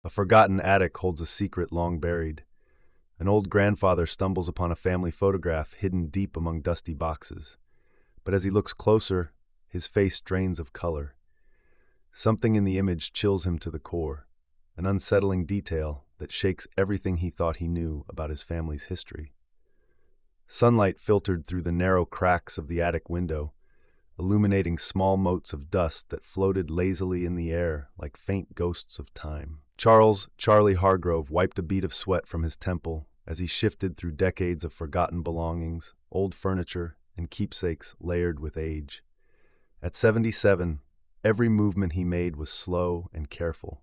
A forgotten attic holds a secret long buried. An old grandfather stumbles upon a family photograph hidden deep among dusty boxes. But as he looks closer, his face drains of color. Something in the image chills him to the core, an unsettling detail that shakes everything he thought he knew about his family's history. Sunlight filtered through the narrow cracks of the attic window, illuminating small motes of dust that floated lazily in the air like faint ghosts of time. Charlie Hargrove wiped a bead of sweat from his temple as he shifted through decades of forgotten belongings, old furniture, and keepsakes layered with age. At 77, every movement he made was slow and careful,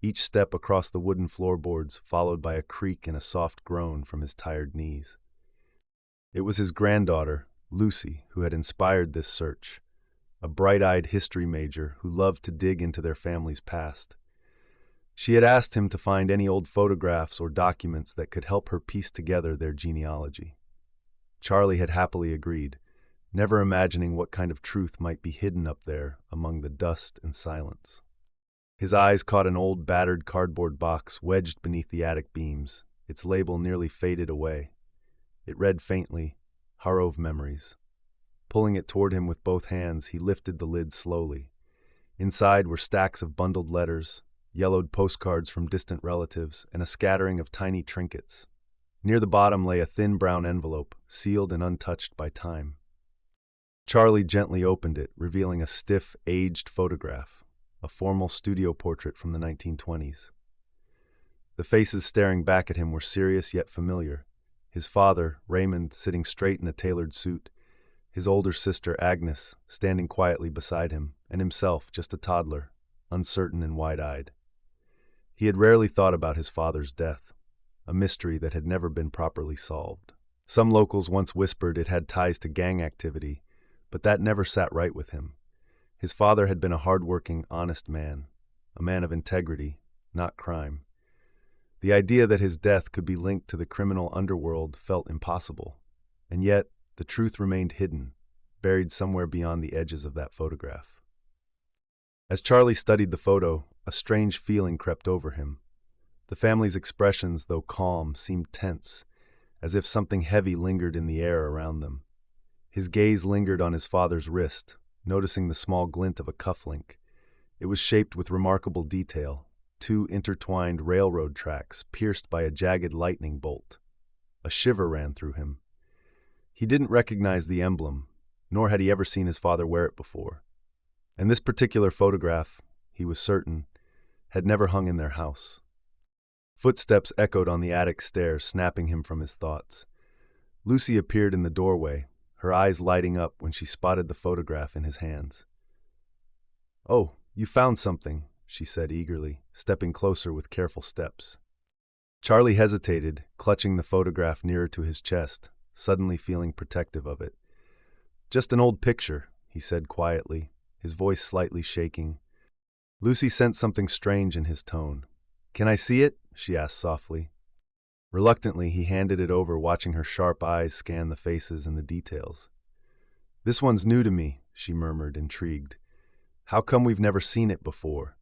each step across the wooden floorboards followed by a creak and a soft groan from his tired knees. It was his granddaughter, Lucy, who had inspired this search, a bright-eyed history major who loved to dig into their family's past. She had asked him to find any old photographs or documents that could help her piece together their genealogy. Charlie had happily agreed, never imagining what kind of truth might be hidden up there among the dust and silence. His eyes caught an old battered cardboard box wedged beneath the attic beams, its label nearly faded away. It read faintly, Harrove Memories. Pulling it toward him with both hands, he lifted the lid slowly. Inside were stacks of bundled letters, yellowed postcards from distant relatives, and a scattering of tiny trinkets. Near the bottom lay a thin brown envelope, sealed and untouched by time. Charlie gently opened it, revealing a stiff, aged photograph, a formal studio portrait from the 1920s. The faces staring back at him were serious yet familiar. His father, Raymond, sitting straight in a tailored suit, his older sister, Agnes, standing quietly beside him, and himself, just a toddler, uncertain and wide-eyed. He had rarely thought about his father's death, a mystery that had never been properly solved. Some locals once whispered it had ties to gang activity, but that never sat right with him. His father had been a hard-working, honest man, a man of integrity, not crime. The idea that his death could be linked to the criminal underworld felt impossible, and yet the truth remained hidden, buried somewhere beyond the edges of that photograph. As Charlie studied the photo, a strange feeling crept over him. The family's expressions, though calm, seemed tense, as if something heavy lingered in the air around them. His gaze lingered on his father's wrist, noticing the small glint of a cufflink. It was shaped with remarkable detail, two intertwined railroad tracks pierced by a jagged lightning bolt. A shiver ran through him. He didn't recognize the emblem, nor had he ever seen his father wear it before. And this particular photograph, he was certain, had never hung in their house. Footsteps echoed on the attic stairs, snapping him from his thoughts. Lucy appeared in the doorway, her eyes lighting up when she spotted the photograph in his hands. "Oh, you found something," she said eagerly, stepping closer with careful steps. Charlie hesitated, clutching the photograph nearer to his chest, suddenly feeling protective of it. "Just an old picture," he said quietly, his voice slightly shaking. Lucy sensed something strange in his tone. "Can I see it?" she asked softly. Reluctantly, he handed it over, watching her sharp eyes scan the faces and the details. "This one's new to me," she murmured, intrigued. "How come we've never seen it before?"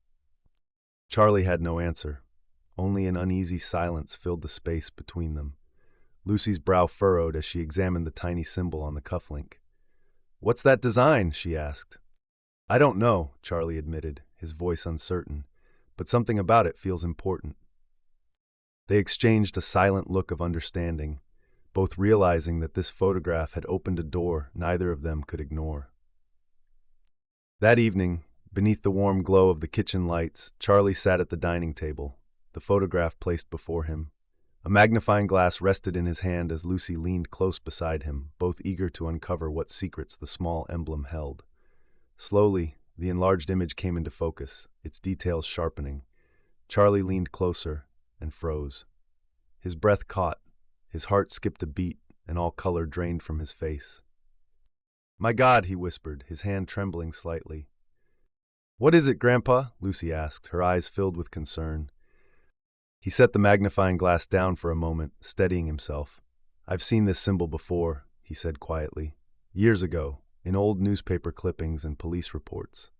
Charlie had no answer. Only an uneasy silence filled the space between them. Lucy's brow furrowed as she examined the tiny symbol on the cufflink. "What's that design?" she asked. "I don't know," Charlie admitted, his voice uncertain, "but something about it feels important." They exchanged a silent look of understanding, both realizing that this photograph had opened a door neither of them could ignore. That evening, beneath the warm glow of the kitchen lights, Charlie sat at the dining table, the photograph placed before him. A magnifying glass rested in his hand as Lucy leaned close beside him, both eager to uncover what secrets the small emblem held. Slowly, the enlarged image came into focus, its details sharpening. Charlie leaned closer and froze. His breath caught, his heart skipped a beat, and all color drained from his face. "My God," he whispered, his hand trembling slightly. "What is it, Grandpa?" Lucy asked, her eyes filled with concern. He set the magnifying glass down for a moment, steadying himself. "I've seen this symbol before," he said quietly. "Years ago, in old newspaper clippings and police reports."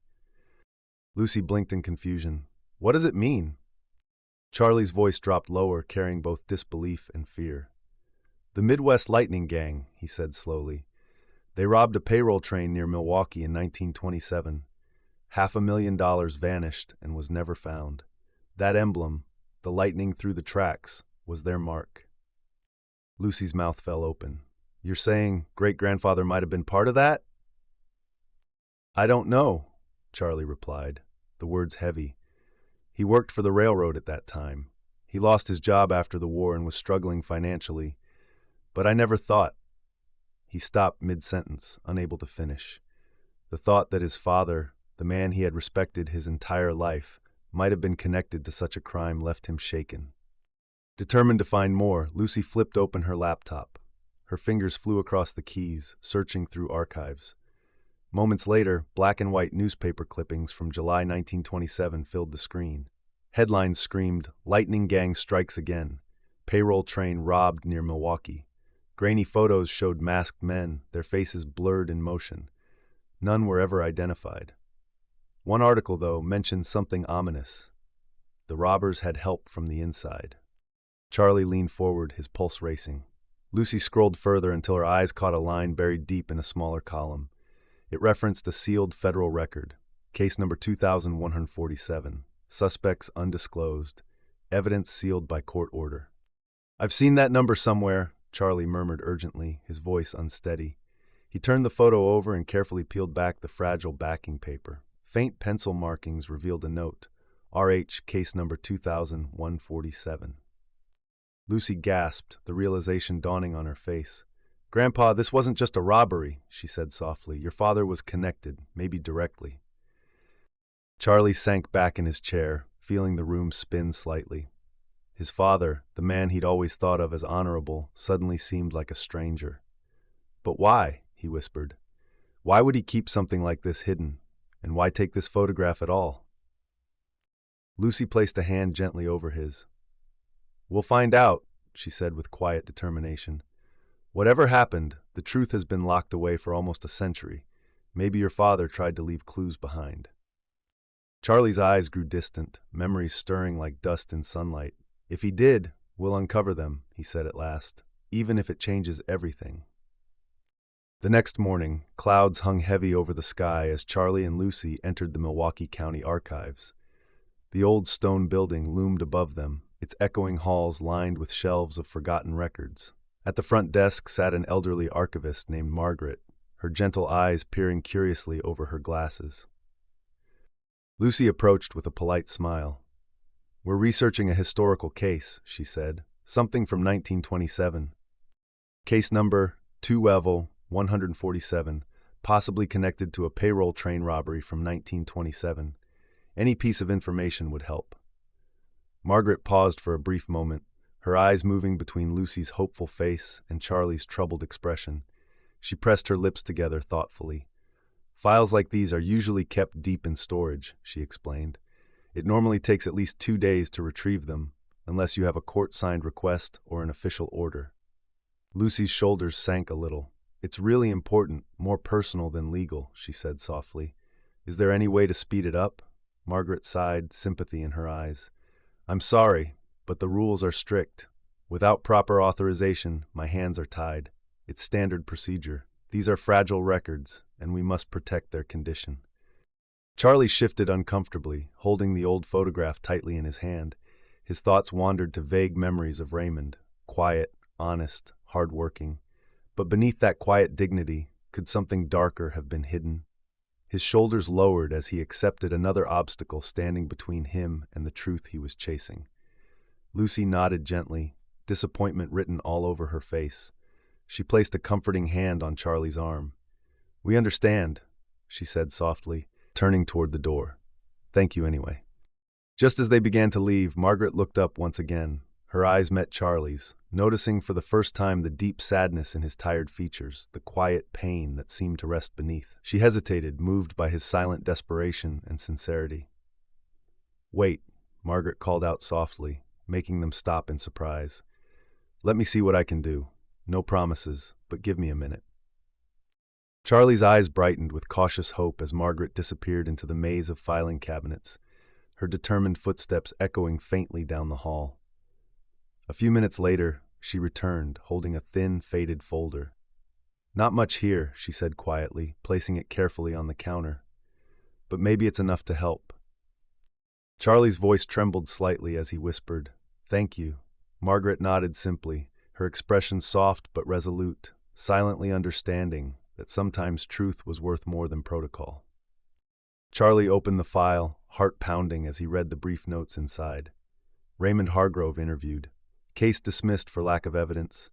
Lucy blinked in confusion. "What does it mean?" Charlie's voice dropped lower, carrying both disbelief and fear. "The Midwest Lightning Gang," he said slowly. "They robbed a payroll train near Milwaukee in 1927. $500,000 vanished and was never found. That emblem, the lightning through the tracks, was their mark." Lucy's mouth fell open. "You're saying great-grandfather might have been part of that?" "I don't know," Charlie replied, the words heavy. "He worked for the railroad at that time. He lost his job after the war and was struggling financially. But I never thought—" He stopped mid-sentence, unable to finish. The thought that his father, the man he had respected his entire life, might have been connected to such a crime left him shaken. Determined to find more, Lucy flipped open her laptop. Her fingers flew across the keys, searching through archives. Moments later, black and white newspaper clippings from July 1927 filled the screen. Headlines screamed, "Lightning Gang Strikes Again. Payroll Train Robbed Near Milwaukee." Grainy photos showed masked men, their faces blurred in motion. None were ever identified. One article, though, mentioned something ominous. The robbers had help from the inside. Charlie leaned forward, his pulse racing. Lucy scrolled further until her eyes caught a line buried deep in a smaller column. It referenced a sealed federal record. Case number 2147. Suspects undisclosed. Evidence sealed by court order. "I've seen that number somewhere," Charlie murmured urgently, his voice unsteady. He turned the photo over and carefully peeled back the fragile backing paper. Faint pencil markings revealed a note. RH case number 2147. Lucy gasped, the realization dawning on her face. "Grandpa, this wasn't just a robbery," she said softly. "Your father was connected, maybe directly." Charlie sank back in his chair, feeling the room spin slightly. His father, the man he'd always thought of as honorable, suddenly seemed like a stranger. "But why?" he whispered. "Why would he keep something like this hidden? And why take this photograph at all?" Lucy placed a hand gently over his. "We'll find out," she said with quiet determination. "Whatever happened, the truth has been locked away for almost a century. Maybe your father tried to leave clues behind." Charlie's eyes grew distant, memories stirring like dust in sunlight. "If he did, we'll uncover them," he said at last, "even if it changes everything." The next morning, clouds hung heavy over the sky as Charlie and Lucy entered the Milwaukee County Archives. The old stone building loomed above them, its echoing halls lined with shelves of forgotten records. At the front desk sat an elderly archivist named Margaret, her gentle eyes peering curiously over her glasses. Lucy approached with a polite smile. "We're researching a historical case," she said, "something from 1927. Case number 2147, possibly connected to a payroll train robbery from 1927. Any piece of information would help." Margaret paused for a brief moment, her eyes moving between Lucy's hopeful face and Charlie's troubled expression. She pressed her lips together thoughtfully. "Files like these are usually kept deep in storage," she explained. "It normally takes at least 2 days to retrieve them, unless you have a court-signed request or an official order." Lucy's shoulders sank a little. "It's really important, more personal than legal," she said softly. "Is there any way to speed it up?" Margaret sighed, sympathy in her eyes. "I'm sorry, but the rules are strict. Without proper authorization, my hands are tied. It's standard procedure. These are fragile records, and we must protect their condition." Charlie shifted uncomfortably, holding the old photograph tightly in his hand. His thoughts wandered to vague memories of Raymond, quiet, honest, hard-working. But beneath that quiet dignity, could something darker have been hidden? His shoulders lowered as he accepted another obstacle standing between him and the truth he was chasing. Lucy nodded gently, disappointment written all over her face. She placed a comforting hand on Charlie's arm. "We understand," she said softly, turning toward the door. "Thank you anyway." Just as they began to leave, Margaret looked up once again. Her eyes met Charlie's, noticing for the first time the deep sadness in his tired features, the quiet pain that seemed to rest beneath. She hesitated, moved by his silent desperation and sincerity. "Wait," Margaret called out softly, making them stop in surprise. "Let me see what I can do. No promises, but give me a minute." Charlie's eyes brightened with cautious hope as Margaret disappeared into the maze of filing cabinets. her determined footsteps echoing faintly down the hall. A few minutes later, she returned, holding a thin, faded folder. "Not much here," she said quietly, placing it carefully on the counter. "But maybe it's enough to help." Charlie's voice trembled slightly as he whispered, "Thank you." Margaret nodded simply, her expression soft but resolute, silently understanding that sometimes truth was worth more than protocol. Charlie opened the file, heart pounding as he read the brief notes inside. Raymond Hargrove interviewed. Case dismissed for lack of evidence.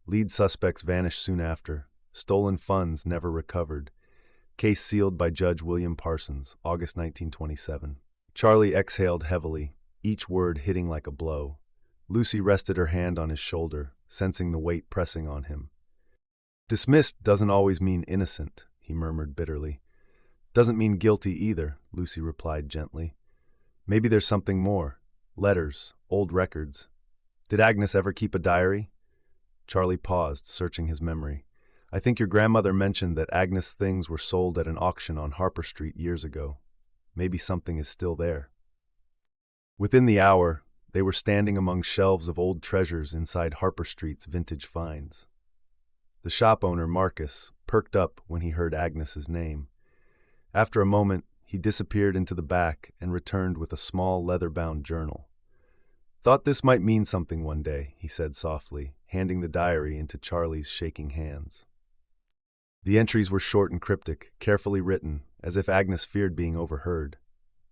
Lead suspects vanished soon after. Stolen funds never recovered. Case sealed by Judge William Parsons, August 1927. Charlie exhaled heavily, each word hitting like a blow. Lucy rested her hand on his shoulder, sensing the weight pressing on him. "Dismissed doesn't always mean innocent," he murmured bitterly. "Doesn't mean guilty either," Lucy replied gently. "Maybe there's something more. Letters, old records. Did Agnes ever keep a diary?" Charlie paused, searching his memory. "I think your grandmother mentioned that Agnes' things were sold at an auction on Harper Street years ago. Maybe something is still there." Within the hour, they were standing among shelves of old treasures inside Harper Street's vintage finds. The shop owner, Marcus, perked up when he heard Agnes's name. After a moment, he disappeared into the back and returned with a small leather-bound journal. "Thought this might mean something one day," he said softly, handing the diary into Charlie's shaking hands. The entries were short and cryptic, carefully written, as if Agnes feared being overheard.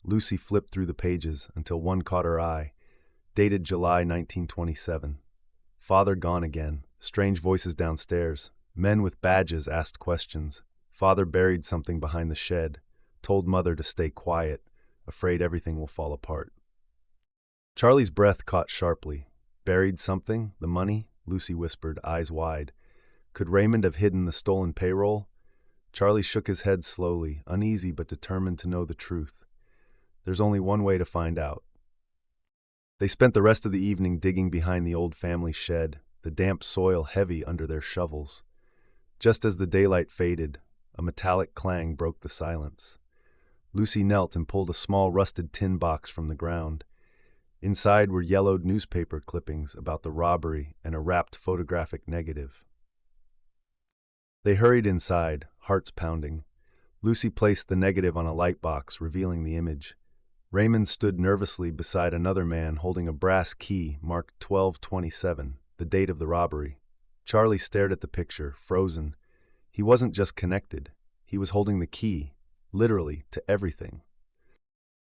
Lucy flipped through the pages until one caught her eye, dated July 1927. "Father gone again. Strange voices downstairs. Men with badges asked questions. Father buried something behind the shed. Told Mother to stay quiet. Afraid everything will fall apart." Charlie's breath caught sharply. "Buried something? The money?" Lucy whispered, eyes wide. "Could Raymond have hidden the stolen payroll?" Charlie shook his head slowly, uneasy but determined to know the truth. "There's only one way to find out." They spent the rest of the evening digging behind the old family shed, the damp soil heavy under their shovels. Just as the daylight faded, a metallic clang broke the silence. Lucy knelt and pulled a small rusted tin box from the ground. Inside were yellowed newspaper clippings about the robbery and a wrapped photographic negative. They hurried inside, hearts pounding. Lucy placed the negative on a light box, revealing the image. Raymond stood nervously beside another man holding a brass key marked 1227, the date of the robbery. Charlie stared at the picture, frozen. He wasn't just connected. He was holding the key, literally, to everything.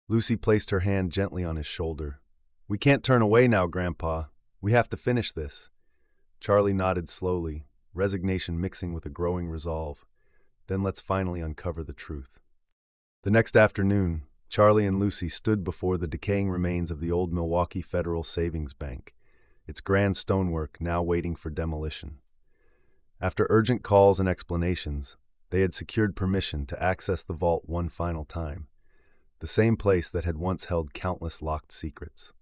Lucy placed her hand gently on his shoulder. "We can't turn away now, Grandpa. We have to finish this." Charlie nodded slowly, resignation mixing with a growing resolve. "Then let's finally uncover the truth." The next afternoon, Charlie and Lucy stood before the decaying remains of the old Milwaukee Federal Savings Bank, its grand stonework now waiting for demolition. After urgent calls and explanations, they had secured permission to access the vault one final time, the same place that had once held countless locked secrets.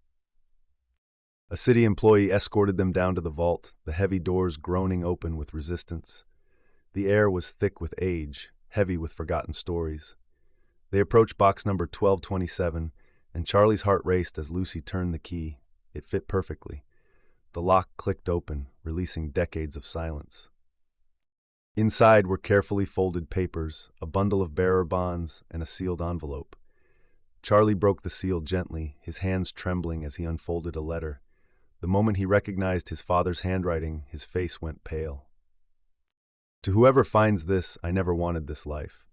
A city employee escorted them down to the vault, the heavy doors groaning open with resistance. The air was thick with age, heavy with forgotten stories. They approached box number 1227, and Charlie's heart raced as Lucy turned the key. It fit perfectly. The lock clicked open, releasing decades of silence. Inside were carefully folded papers, a bundle of bearer bonds, and a sealed envelope. Charlie broke the seal gently, his hands trembling as he unfolded a letter. The moment he recognized his father's handwriting, his face went pale. "To whoever finds this, I never wanted this life.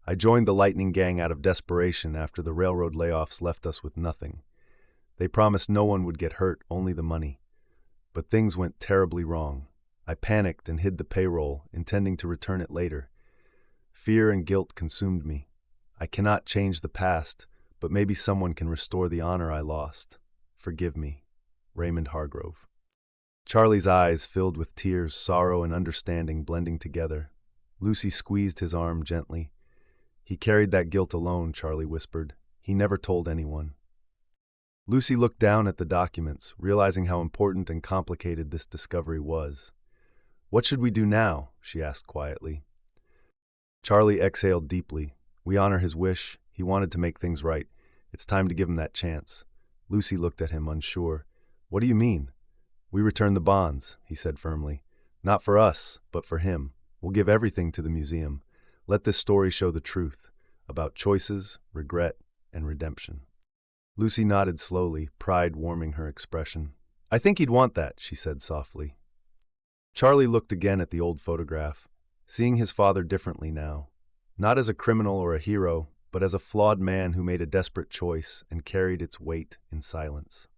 I joined the Lightning Gang out of desperation after the railroad layoffs left us with nothing. They promised no one would get hurt, only the money. But things went terribly wrong. I panicked and hid the payroll, intending to return it later. Fear and guilt consumed me. I cannot change the past, but maybe someone can restore the honor I lost. Forgive me. Raymond Hargrove." Charlie's eyes filled with tears, sorrow and understanding blending together. Lucy squeezed his arm gently. "He carried that guilt alone," Charlie whispered. "He never told anyone." Lucy looked down at the documents, realizing how important and complicated this discovery was. "What should we do now?" she asked quietly. Charlie exhaled deeply. "We honor his wish. He wanted to make things right. It's time to give him that chance. Lucy looked at him, unsure. What do you mean? We return the bonds, he said firmly. Not for us, but for him. We'll give everything to the museum. Let this story show the truth about choices, regret, and redemption. Lucy nodded slowly, pride warming her expression. I think he'd want that, she said softly. Charlie looked again at the old photograph, seeing his father differently now. Not as a criminal or a hero, but as a flawed man who made a desperate choice and carried its weight in silence.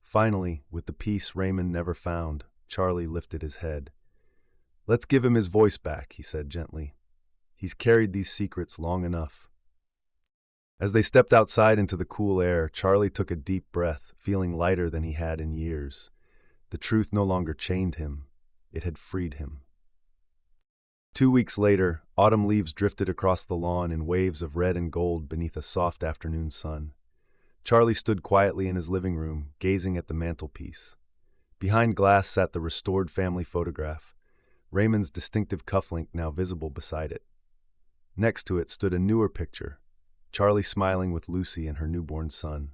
Finally, with the peace Raymond never found, Charlie lifted his head. Let's give him his voice back, he said gently. He's carried these secrets long enough. As they stepped outside into the cool air, Charlie took a deep breath, feeling lighter than he had in years. The truth no longer chained him. It had freed him. 2 weeks later, autumn leaves drifted across the lawn in waves of red and gold beneath a soft afternoon sun. Charlie stood quietly in his living room, gazing at the mantelpiece. Behind glass sat the restored family photograph, Raymond's distinctive cufflink now visible beside it. Next to it stood a newer picture, Charlie smiling with Lucy and her newborn son.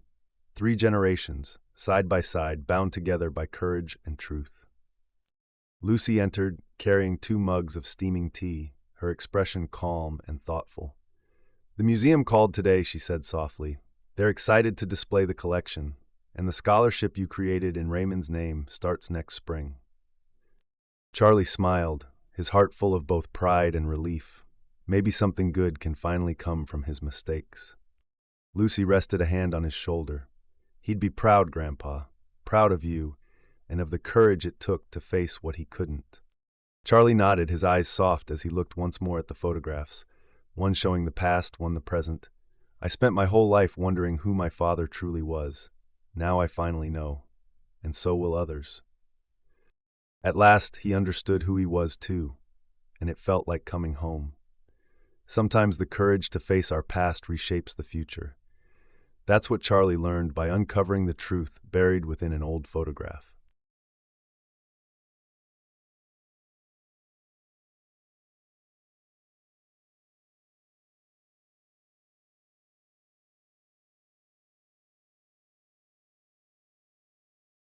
3 generations, side by side, bound together by courage and truth. Lucy entered, carrying 2 mugs of steaming tea, her expression calm and thoughtful. The museum called today, she said softly. They're excited to display the collection, and the scholarship you created in Raymond's name starts next spring. Charlie smiled, his heart full of both pride and relief. Maybe something good can finally come from his mistakes. Lucy rested a hand on his shoulder. He'd be proud, Grandpa, proud of you, and of the courage it took to face what he couldn't. Charlie nodded, his eyes soft as he looked once more at the photographs, one showing the past, one the present. I spent my whole life wondering who my father truly was. Now I finally know, and so will others. At last, he understood who he was too, and it felt like coming home. Sometimes the courage to face our past reshapes the future. That's what Charlie learned by uncovering the truth buried within an old photograph.